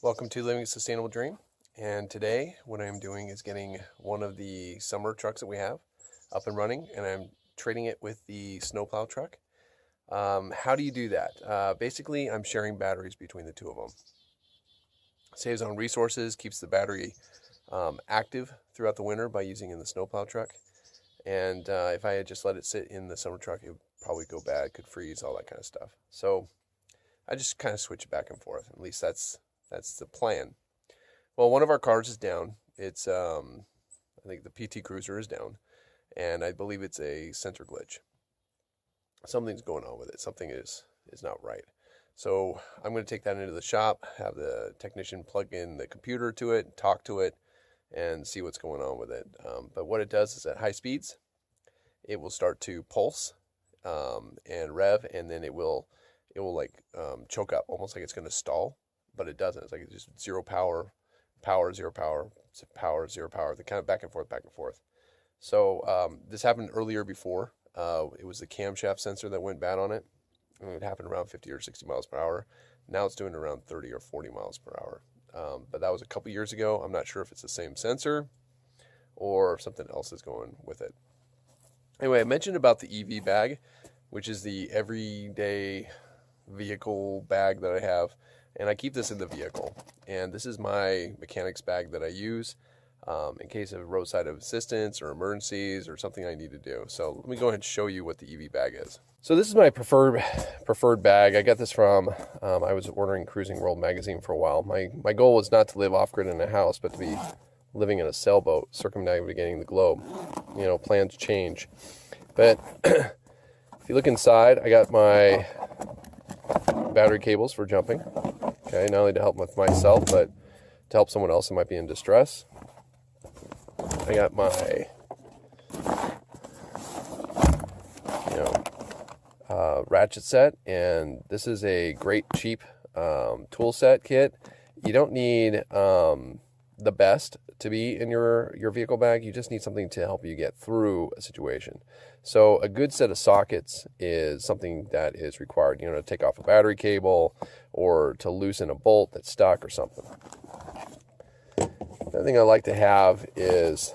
Welcome to Living a Sustainable Dream. And today what I'm doing is getting one of the summer trucks that we have up and running, and I'm trading it with the snowplow truck. How do you do that? Basically, I'm sharing batteries between the two of them. Saves on resources, keeps the battery active throughout the winter by using in the snowplow truck. And if I had just let it sit in the summer truck, it would probably go bad, could freeze, all that kind of stuff. So I just kind of switch it back and forth. At least that's the plan. Well, one of our cars is down. It's I think the PT Cruiser is down, and I believe it's a sensor glitch. Something's going on with it. Something is not right. So I'm going to take that into the shop, have the technician plug in the computer to it, talk to it, and see what's going on with it. But what it does is at high speeds, it will start to pulse and rev, and then it will like choke up, almost like it's going to stall, but it doesn't. It's like it's just zero power, zero power, power, zero power. They kind of back and forth. So this happened earlier before. It was the camshaft sensor that went bad on it. And it happened around 50 or 60 miles per hour. Now it's doing around 30 or 40 miles per hour. But that was a couple years ago. I'm not sure if it's the same sensor or if something else is going with it. Anyway, I mentioned about the EV bag, which is the everyday vehicle bag that I have. And I keep this in the vehicle. And this is my mechanics bag that I use in case of roadside assistance or emergencies or something I need to do. So let me go ahead and show you what the EV bag is. So this is my preferred bag. I got this from, I was ordering Cruising World magazine for a while. My goal was not to live off-grid in a house, but to be living in a sailboat, circumnavigating the globe. You know, plans change. But if you look inside, I got my battery cables for jumping. Okay, not only to help with myself, but to help someone else that might be in distress. I got my, ratchet set, and this is a great cheap tool set kit. You don't need the best to be in your vehicle bag. You just need something to help you get through a situation. So a good set of sockets is something that is required, to take off a battery cable or to loosen a bolt that's stuck or something. The other thing I like to have is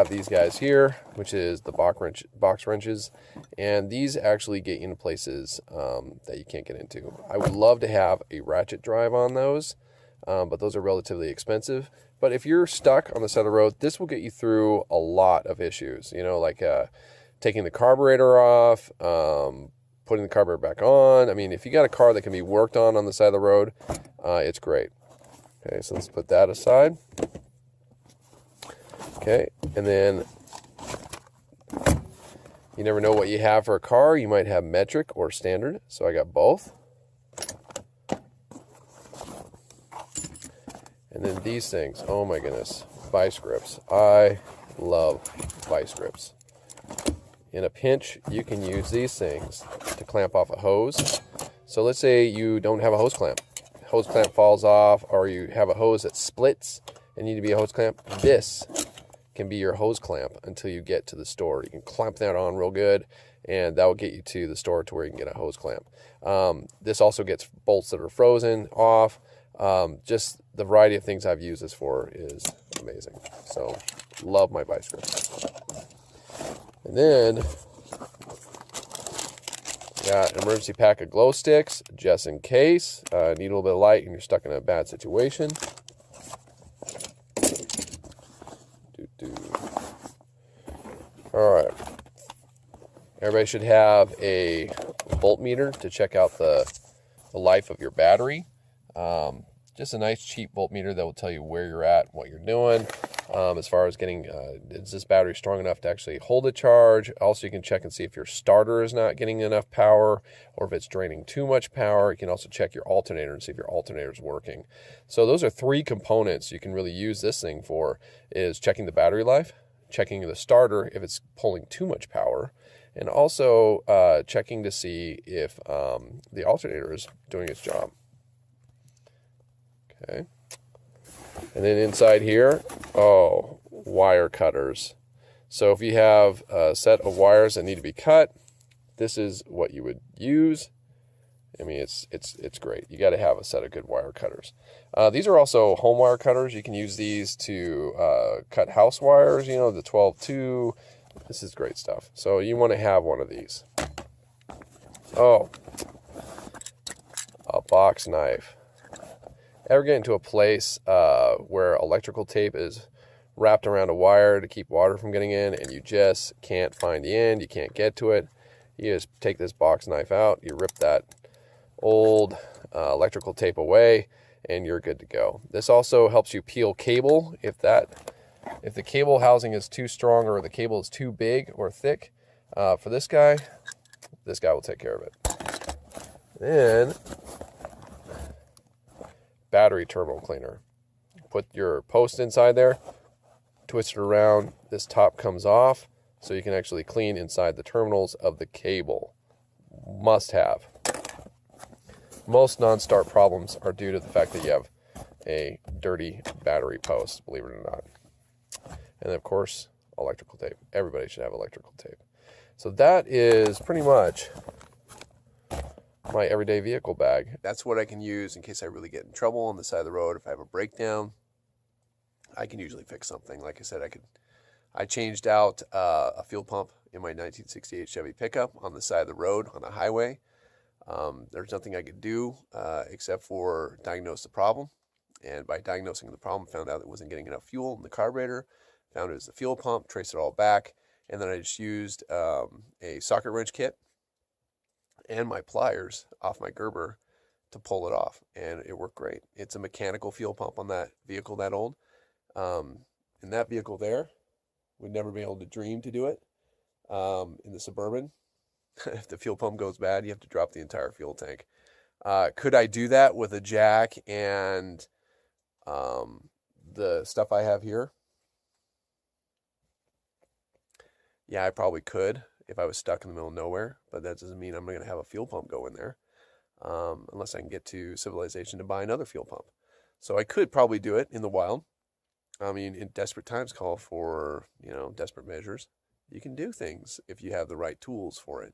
these guys here, which is the box wrenches, and these actually get you into places that you can't get into. I would love to have a ratchet drive on those, but those are relatively expensive. But if you're stuck on the side of the road, this will get you through a lot of issues, like taking the carburetor off, putting the carburetor back on. I mean, if you got a car that can be worked on the side of the road, it's great. Okay, so let's put that aside. Okay, and then you never know what you have for a car. You might have metric or standard, so I got both. And then these things, oh my goodness, vice grips. I love vice grips. In a pinch, you can use these things to clamp off a hose. So let's say you don't have a hose clamp. Hose clamp falls off, or you have a hose that splits and need to be a hose clamp. This can be your hose clamp until you get to the store. You can clamp that on real good, and that will get you to the store to where you can get a hose clamp. This also gets bolts that are frozen off. Just the variety of things I've used this for is amazing. So, love my vice grips. And then, got an emergency pack of glow sticks, just in case. Need a little bit of light and you're stuck in a bad situation. All right. Everybody should have a voltmeter to check out the life of your battery. Just a nice cheap voltmeter that will tell you where you're at, what you're doing, as far as getting, is this battery strong enough to actually hold a charge? Also, you can check and see if your starter is not getting enough power or if it's draining too much power. You can also check your alternator and see if your alternator is working. So those are three components you can really use this thing for, is checking the battery life, checking the starter if it's pulling too much power, and also checking to see if the alternator is doing its job. Okay. And then inside here, wire cutters. So if you have a set of wires that need to be cut, this is what you would use. I mean, it's great. You got to have a set of good wire cutters. These are also home wire cutters. You can use these to cut house wires, you know, the 12-2. This is great stuff. So you want to have one of these. Oh, a box knife. Ever get into a place where electrical tape is wrapped around a wire to keep water from getting in, and you just can't find the end, you can't get to it? You just take this box knife out, you rip that old electrical tape away, and you're good to go. This also helps you peel cable. If the cable housing is too strong or the cable is too big or thick for this guy will take care of it. Then, battery terminal cleaner. Put your post inside there, twist it around, this top comes off, so you can actually clean inside the terminals of the cable. Must have. Most non-start problems are due to the fact that you have a dirty battery post, believe it or not. And of course, electrical tape. Everybody should have electrical tape. So that is pretty much my everyday vehicle bag. That's what I can use in case I really get in trouble on the side of the road. If I have a breakdown, I can usually fix something. Like I said, I changed out a fuel pump in my 1968 Chevy pickup on the side of the road on a highway. There's nothing I could do except for diagnose the problem. And by diagnosing the problem, found out it wasn't getting enough fuel in the carburetor, found it was the fuel pump, traced it all back, and then I just used a socket wrench kit and my pliers off my Gerber to pull it off, and it worked great. It's a mechanical fuel pump on that vehicle that old. In that vehicle there, we'd never be able to dream to do it. In the Suburban, if the fuel pump goes bad, you have to drop the entire fuel tank. Could I do that with a jack and the stuff I have here? Yeah, I probably could if I was stuck in the middle of nowhere, but that doesn't mean I'm going to have a fuel pump go in there unless I can get to civilization to buy another fuel pump. So I could probably do it in the wild. I mean, in desperate times call for, desperate measures. You can do things if you have the right tools for it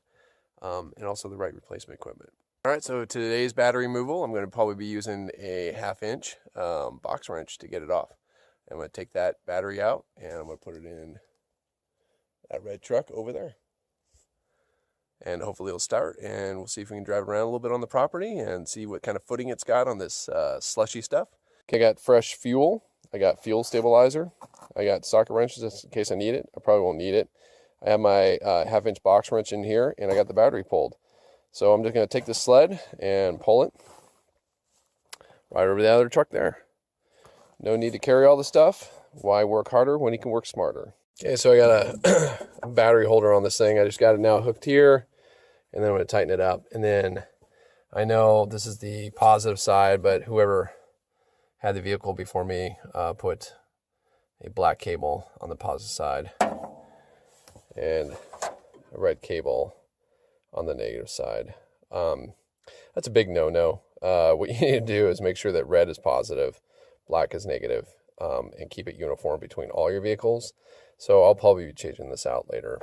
and also the right replacement equipment. All right, so today's battery removal, I'm going to probably be using a 1/2-inch box wrench to get it off. I'm going to take that battery out and I'm going to put it in that red truck over there. And hopefully it'll start, and we'll see if we can drive around a little bit on the property and see what kind of footing it's got on this slushy stuff. Okay, I got fresh fuel. I got fuel stabilizer. I got socket wrenches just in case I need it. I probably won't need it. I have my 1/2-inch box wrench in here, and I got the battery pulled. So I'm just going to take this sled and pull it right over the other truck there. No need to carry all the stuff. Why work harder when you can work smarter? Okay, so I got a battery holder on this thing. I just got it now hooked here, and then I'm going to tighten it up. And then I know this is the positive side, but whoever had the vehicle before me put a black cable on the positive side and a red cable on the negative side. That's a big no-no. What you need to do is make sure that red is positive, black is negative, and keep it uniform between all your vehicles. So I'll probably be changing this out later.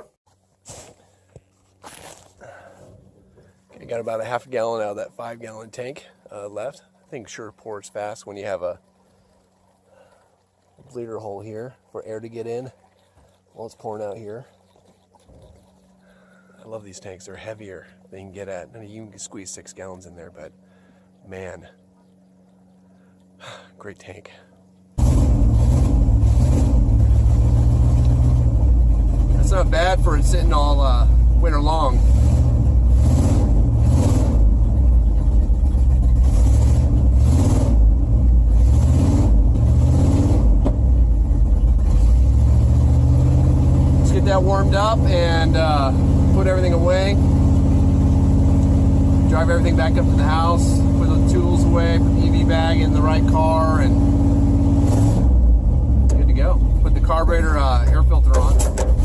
Okay, got about a 1/2 gallon out of that 5-gallon tank left. I think sure pours fast when you have a bleeder hole here for air to get in. Well, it's pouring out here. I love these tanks. They're heavier than you can get at. I mean, you can squeeze 6 gallons in there, but man, great tank. That's not bad for it sitting all winter long. Let's get that warmed up and put everything away. Drive everything back up to the house, put the tools away, put the EV bag in the right car, and good to go. Put the carburetor air filter on.